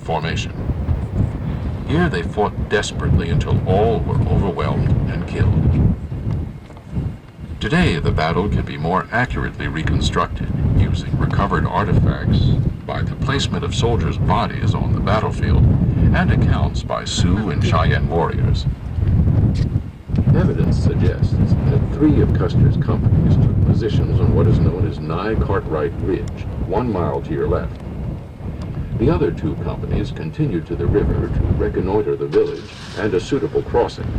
formation. Here they fought desperately until all were overwhelmed and killed. Today, the battle can be more accurately reconstructed using recovered artifacts by the placement of soldiers' bodies on the battlefield and accounts by Sioux and Cheyenne warriors. Evidence suggests that 3 of Custer's companies took positions on what is known as Nye Cartwright Ridge, 1 mile to your left. The other 2 companies continued to the river to reconnoiter the village and a suitable crossing.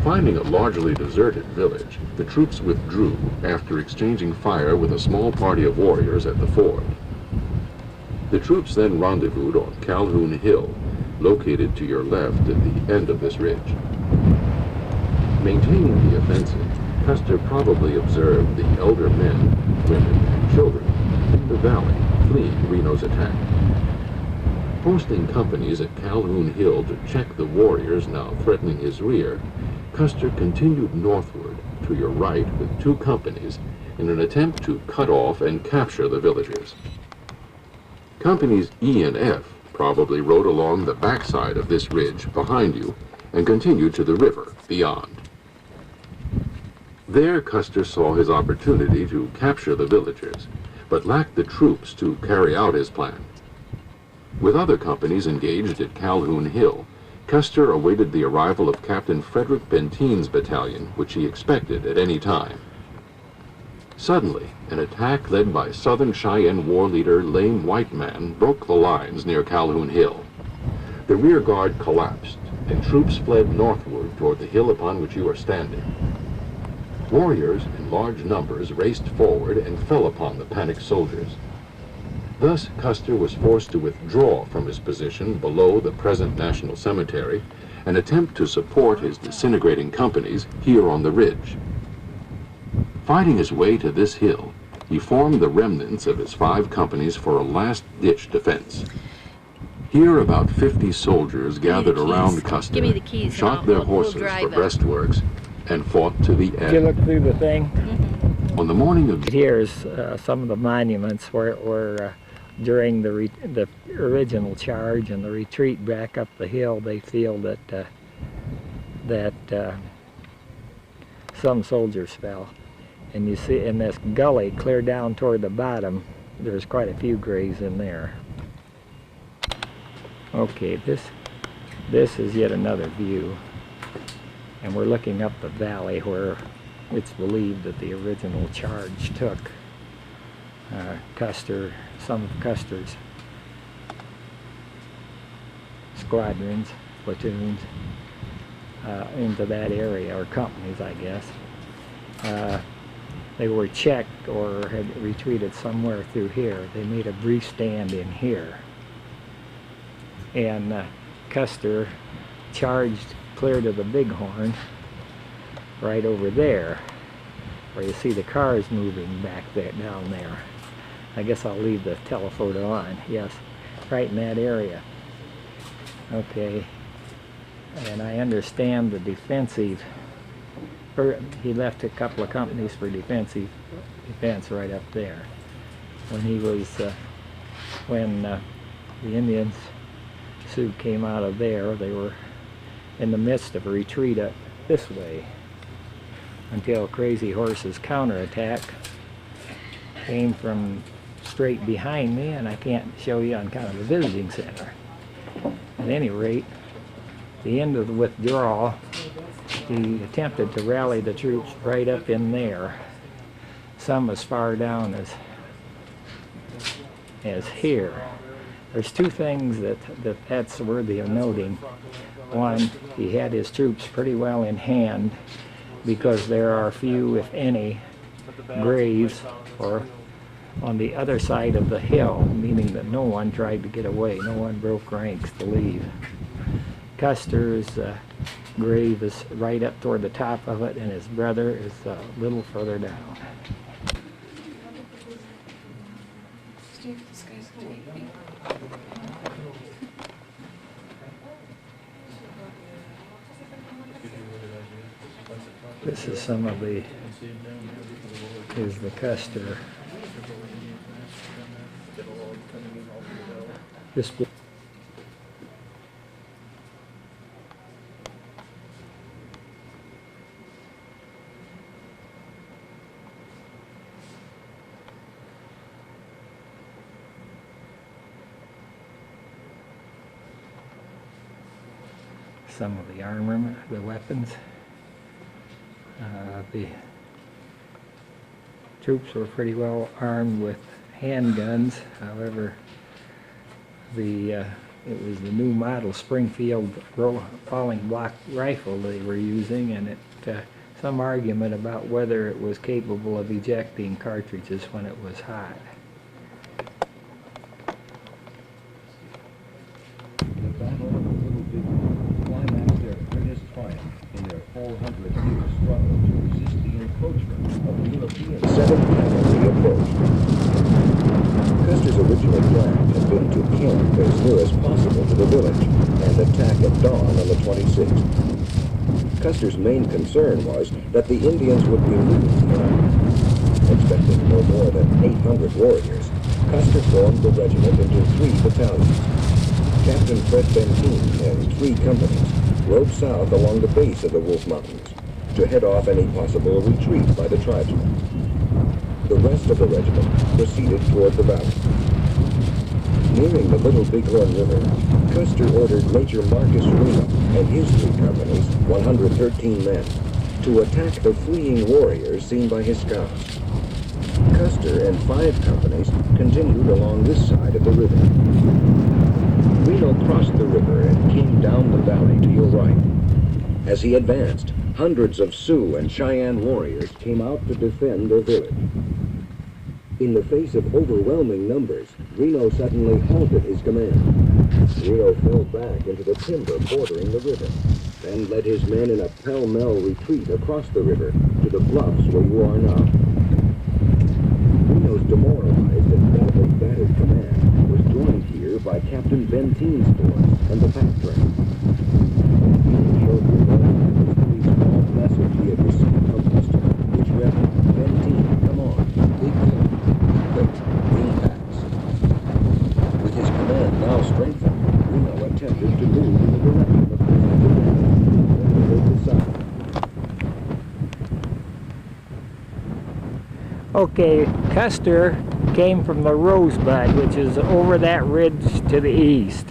Finding a largely deserted village, the troops withdrew after exchanging fire with a small party of warriors at the ford. The troops then rendezvoused on Calhoun Hill, located to your left at the end of this ridge. Maintaining the offensive, Custer probably observed the elder men, women, and children in the valley fleeing Reno's attack. Posting companies at Calhoun Hill to check the warriors now threatening his rear, Custer continued northward to your right with 2 companies in an attempt to cut off and capture the villagers. Companies E and F probably rode along the backside of this ridge behind you and continued to the river beyond. There, Custer saw his opportunity to capture the villagers, but lacked the troops to carry out his plan. With other companies engaged at Calhoun Hill, Custer awaited the arrival of Captain Frederick Bentine's battalion, which he expected at any time. Suddenly, an attack led by Southern Cheyenne war leader Lame White Man broke the lines near Calhoun Hill. The rear guard collapsed, and troops fled northward toward the hill upon which you are standing. Warriors in large numbers raced forward and fell upon the panicked soldiers. Thus, Custer was forced to withdraw from his position below the present National Cemetery and attempt to support his disintegrating companies here on the ridge. Fighting his way to this hill, he formed the remnants of his 5 companies for a last-ditch defense. Here, about 50 soldiers gathered around Custer, shot their horses for breastworks, and fought to the end. Did you look through the thing? On the morning of... Here's some of the monuments where during the original charge and the retreat back up the hill, they feel that some soldiers fell. And you see in this gully clear down toward the bottom, there's quite a few graves in there. Okay, this is yet another view. And we're looking up the valley where it's believed that the original charge took some of Custer's squadrons, platoons, into that area, or companies, I guess. They were checked or had retreated somewhere through here. They made a brief stand in here. And Custer charged clear to the Bighorn, right over there, where you see the cars moving back there, down there. I guess I'll leave the telephoto on. Yes, right in that area. Okay, and I understand the defensive, he left a couple of companies for defense right up there. When he was, when the Indians, Sioux came out of there, they were in the midst of a retreat up this way until Crazy Horse's counterattack came from straight behind me, and I can't show you on kind of a visiting center. At any rate, the end of the withdrawal, he attempted to rally the troops right up in there, some as far down as here. There's 2 things that's worthy of noting. One, he had his troops pretty well in hand because there are few, if any, graves or on the other side of the hill, meaning that no one tried to get away, no one broke ranks to leave. Custer's grave is right up toward the top of it, and his brother is a little further down. This is some of the, is the Custer. some of the armament, the weapons. The troops were pretty well armed with handguns. However, it was the new model Springfield falling block rifle they were using, and some argument about whether it was capable of ejecting cartridges when it was hot. The Battle of the Little Big climaxed their greatest triumph in their 400-year struggle to resist the encroachment of the European 7th Cavalry approach. Custer's original plan had been to camp as near as possible to the village and attack at dawn on the 26th. Custer's main concern was that the Indians would be moved around. Expecting no more than 800 warriors, Custer formed the regiment into 3 battalions. Captain Fred Benteen and 3 companies rode south along the base of the Wolf Mountains to head off any possible retreat by the tribesmen. The rest of the regiment proceeded toward the valley. Nearing the Little Bighorn River, Custer ordered Major Marcus Reno and his 3 companies, 113 men, to attack the fleeing warriors seen by his scouts. Custer and 5 companies continued along this side of the river. Reno crossed the river and came down the valley to your right. As he advanced, hundreds of Sioux and Cheyenne warriors came out to defend their village. In the face of overwhelming numbers, Reno suddenly halted his command. Reno fell back into the timber bordering the river, then led his men in a pell-mell retreat across the river to the bluffs where you are now. Reno's demoralized and badly battered command was joined here by Captain Benteen's force and the pack train. Benteen showed Reno the 3 small message he had received from Custer, which read, "Benteen, come on, big hill. Quick, green packs." With his command now strengthened, Reno attempted to move in the direction of Custer's command. Okay, Custer came from the Rosebud, which is over that ridge to the east.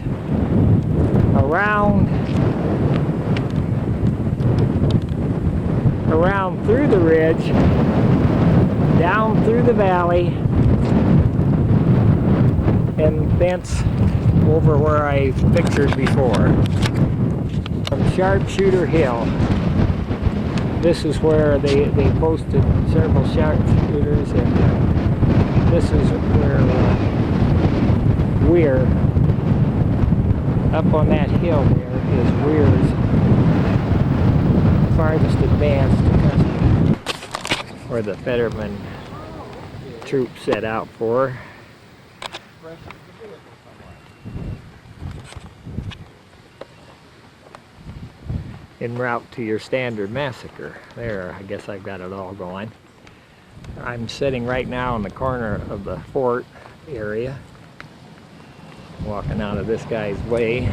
Around through the ridge, down through the valley, and thence over where I pictured before. From Sharpshooter Hill. This is where they posted several sharpshooters, and this is where Weir, up on that hill there, is Weir's farthest advance to Custer, where the Fetterman troops set out for. En route to your standard massacre. There, I guess I've got it all going. I'm sitting right now in the corner of the fort area, walking out of this guy's way,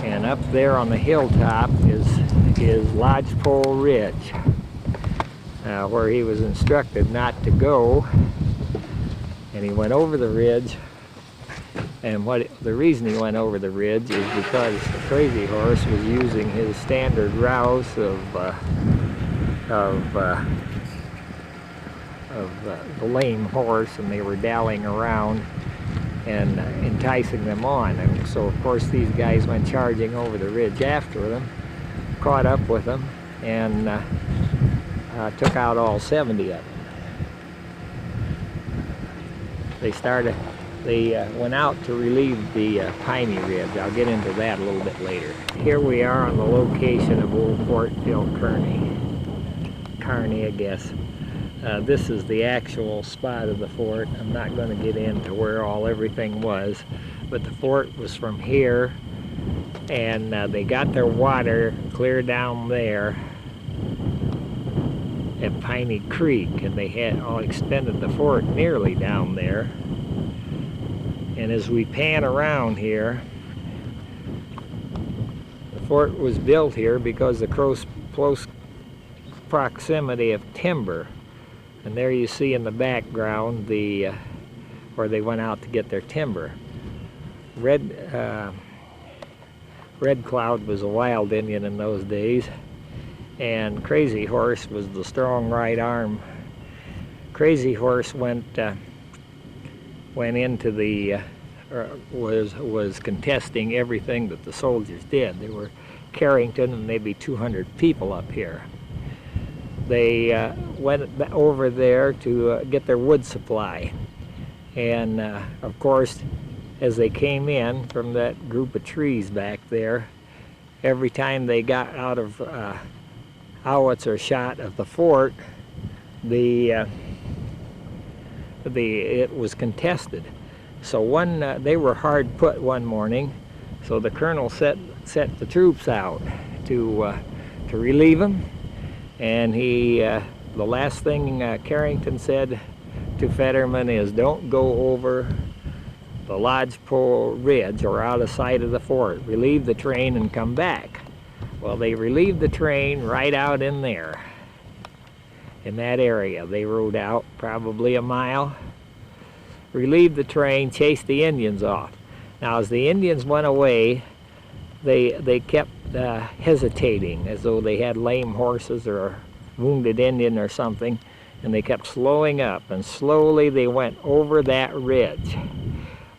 and up there on the hilltop is Lodgepole Ridge, where he was instructed not to go, and he went over the ridge. And the reason he went over the ridge is because the Crazy Horse was using his standard rouse of the lame horse, and they were dallying around and enticing them on. And so, of course, these guys went charging over the ridge after them, caught up with them, and took out all 70 of them. They went out to relieve the Piney Ridge. I'll get into that a little bit later. Here we are on the location of Old Fort Phil Kearny, I guess. This is the actual spot of the fort. I'm not going to get into where everything was, but the fort was from here, and they got their water clear down there at Piney Creek, and they had all extended the fort nearly down there. And as we pan around here, the fort was built here because of the close proximity of timber. And there you see in the background where they went out to get their timber. Red Red Cloud was a wild Indian in those days, and Crazy Horse was the strong right arm. Crazy Horse went into the was contesting everything that the soldiers did. There were Carrington and maybe 200 people up here. They went over there to get their wood supply, and of course, as they came in from that group of trees back there, every time they got out of howitzer shot of the fort, it was contested. So they were hard put one morning, so the colonel set the troops out to relieve them, and the last thing Carrington said to Fetterman is, "Don't go over the Lodgepole Ridge or out of sight of the fort. Relieve the train and come back." Well, they relieved the train right out in there, in that area. They rode out probably a mile, relieved the train, chased the Indians off. Now, as the Indians went away, they kept hesitating, as though they had lame horses or a wounded Indian or something, and they kept slowing up, and slowly they went over that ridge.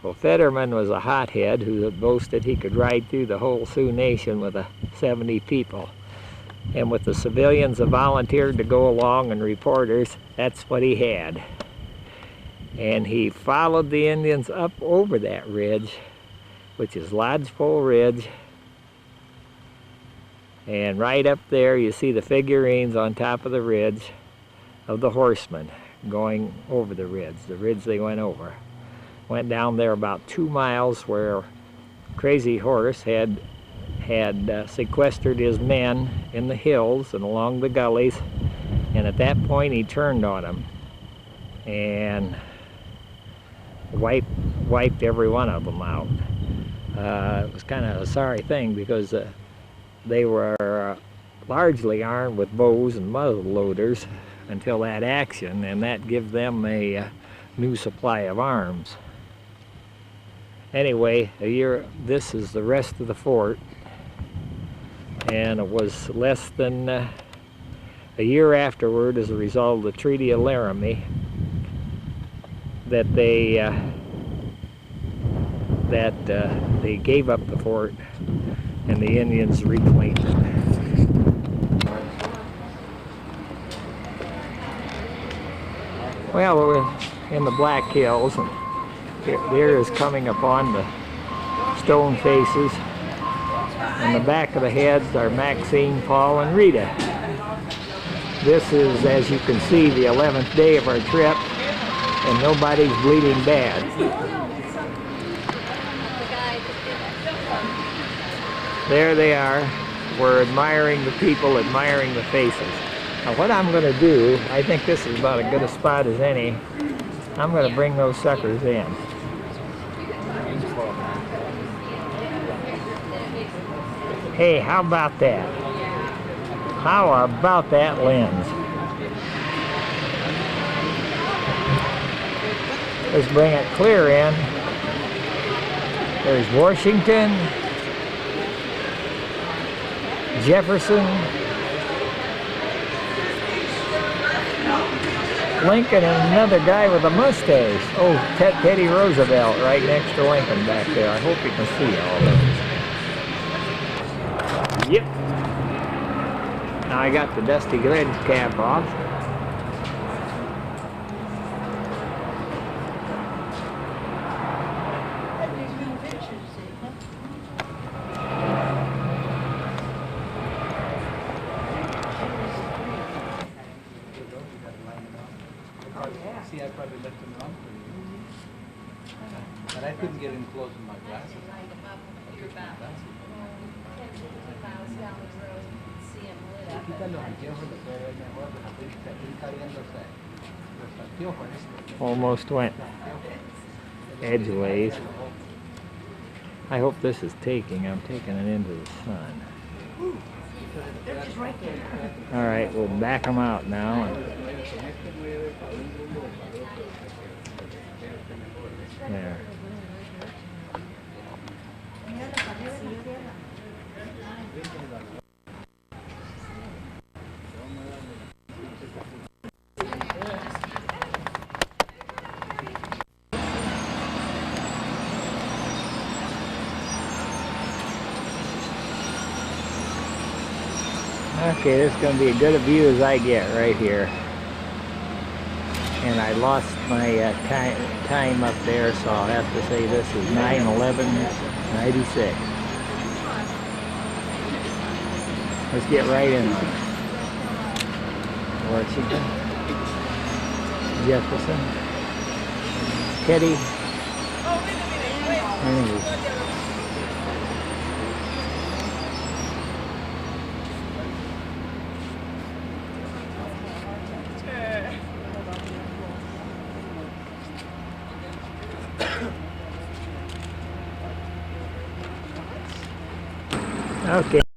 Well, Fetterman was a hothead who had boasted he could ride through the whole Sioux Nation with 70 people. And with the civilians that volunteered to go along and reporters, that's what he had. And he followed the Indians up over that ridge, which is Lodgepole Ridge. And right up there you see the figurines on top of the ridge of the horsemen going over the ridge they went over. Went down there about 2 miles, where Crazy Horse had sequestered his men in the hills and along the gullies, and at that point he turned on them and wiped every one of them out. It was kind of a sorry thing, because they were largely armed with bows and muzzle loaders until that action, and that gave them a new supply of arms. Anyway, this is the rest of the fort, and it was less than a year afterward, as a result of the Treaty of Laramie, that they gave up the fort and the Indians reclaimed it. Well, we're in the Black Hills, and there is coming upon the stone faces. On the back of the heads are Maxine, Paul, and Rita. This is, as you can see, the 11th day of our trip, and nobody's bleeding bad. There they are. We're admiring the people, admiring the faces. Now what I'm going to do, I think this is about as good a spot as any. I'm going to bring those suckers in. Hey, how about that? How about that lens? Let's bring it clear in. There's Washington, Jefferson, Lincoln, and another guy with a mustache. Oh, Teddy Roosevelt right next to Lincoln back there. I hope you can see all of it. Yep. Now I got the Dusty Gledge cap off. See, I probably left them wrong for you. But I couldn't get in close with my glasses. Almost went edgeways. I hope this is taking. I'm taking it into the sun. All right, we'll back them out now. There. Okay, this is going to be as good a view as I get right here. And I lost my time up there, so I'll have to say this is 9/11/96. Let's get right in on it. Washington, Jefferson, Kennedy, Okay.